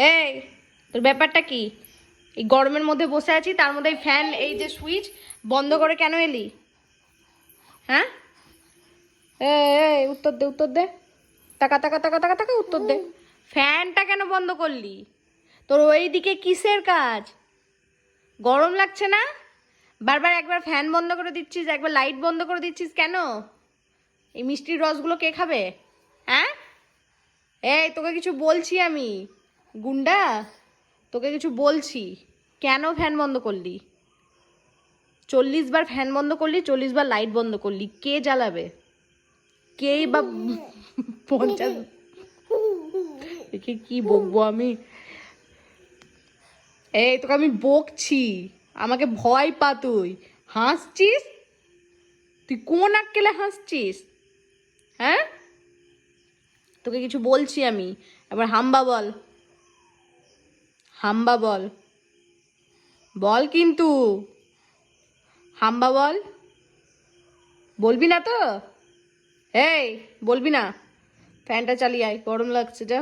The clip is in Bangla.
এই তোর ব্যাপারটা কি? এই গরমের মধ্যে বসে আছি, তার মধ্যে ফ্যান এই যে সুইচ বন্ধ করে কেন এলি? হ্যাঁ, এই উত্তর দে, উত্তর দে। তাকা তাকা তাকা তাকা তাকা উত্তর দে। ফ্যানটা কেন বন্ধ করলি? তোর ওইদিকে কিসের কাজ? গরম লাগছে না? বারবার একবার ফ্যান বন্ধ করে দিচ্ছিস, একবার লাইট বন্ধ করে দিচ্ছিস কেন? এই মিষ্টির রসগুলো কে খাবে? হ্যাঁ, এই তোকে কিছু বলছি আমি, গুন্ডা, তোকে কিছু বলছি। কেন ফ্যান বন্ধ করলি? 40 বার ফ্যান বন্ধ করলি, 40 বার লাইট বন্ধ করলি, কে জ্বালাবে? কেই বা 50। দেখি কি বকবো আমি? এই তোকে আমি বকছি, আমাকে ভয় পা তুই? হাসছিস? তুই কোন আক্কেলে হাসছিস? হ্যাঁ, তোকে কিছু বলছি আমি, এবার হাম্বা বল, হাম্বা বল, বল কিন্তু, হাম্বা বল। বলবি না তো? এই বলবি না? ফ্যানটা চালিয়ে আয়, গরম লাগছে যা।